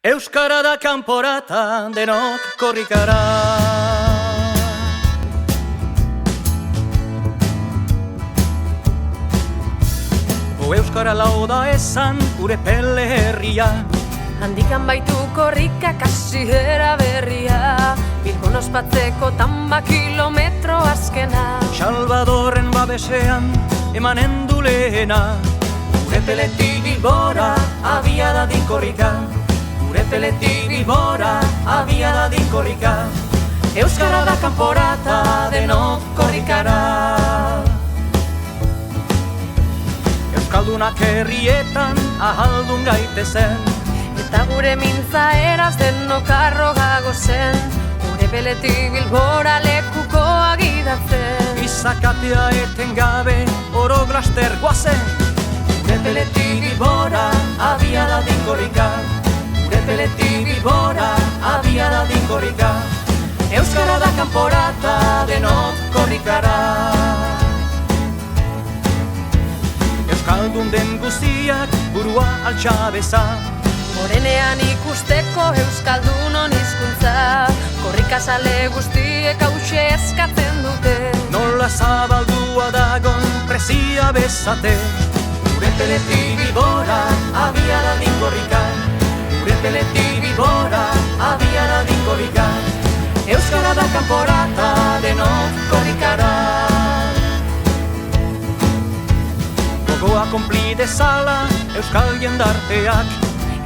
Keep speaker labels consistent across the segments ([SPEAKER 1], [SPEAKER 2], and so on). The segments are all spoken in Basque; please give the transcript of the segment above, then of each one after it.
[SPEAKER 1] Euskara da kanporata, denok korrikara. Euskara lau da esan gure pele herria.
[SPEAKER 2] Handikan baitu korrikak hasiera berria, Bilbon ospatzeko tamba kilometro azkena.
[SPEAKER 1] Salvadorren babesean emanen du lehena. Gure peletik Bilbora abia dadin korrika. Gure peletik Bilbora abia dadin korrika. Euskara da kanporata, denok korrikara. Euskaldunak herrietan ahaldun gaitezen,
[SPEAKER 2] Eta gure mintza eraz denok arrogago zen, Gure peletik Bilbora lekukoa gidatzen.
[SPEAKER 1] Izakatea etengabe oro glaster guazen. Gure peletik Bilbora abia dadin korrika. Gure peletik Bilbora abia dadin korrika. Euskara da kanporata, denok korrikara. Euskaldun den guztiak burua altxabeza,
[SPEAKER 2] Morenean ikusteko Euskaldunon hizkuntza, Korrikazale guztiek hause eskatzen dute.
[SPEAKER 1] nola zabaldua dagon presia bezate. Gure peletik Bilbora abia dadin korrika. Gure peletik Bilbora abia dadin korrika. Euskara da kanporata, denok korrikara. Gogoa konpli dezala euskal jendarteak,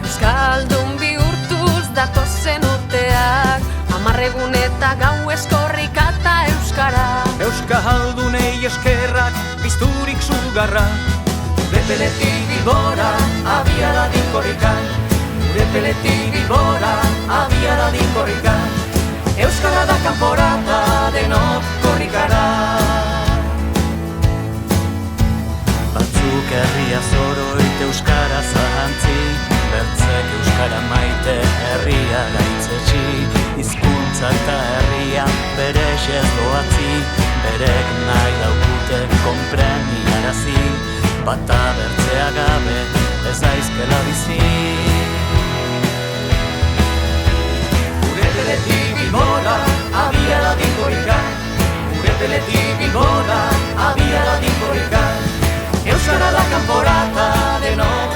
[SPEAKER 2] Euskaldun bihurtuz datozen urteak, 10 egun eta gauez korrikata euskara.
[SPEAKER 1] Euskaldunei eskerrak pizturik sugarra. Gure peletik Bilbora abia dadin korrika. Gure peletik Bilbora abia dadin korrika. Euskara da kanporata, denok korrikara.
[SPEAKER 3] Batzuk herria zoroit euskara zahantzi, bertzek euskara maite herria gaitzetsi. Hizkuntza eta herria berexez doatzi, berek nahi daukute konpreniarazi. Bata bertzea gabe ez aizkela bizi.
[SPEAKER 1] Gure peletik Bilbora abia dadin korrika. Gure peletik Bilbora abia dadin korrika. Euskara da kanporata, denok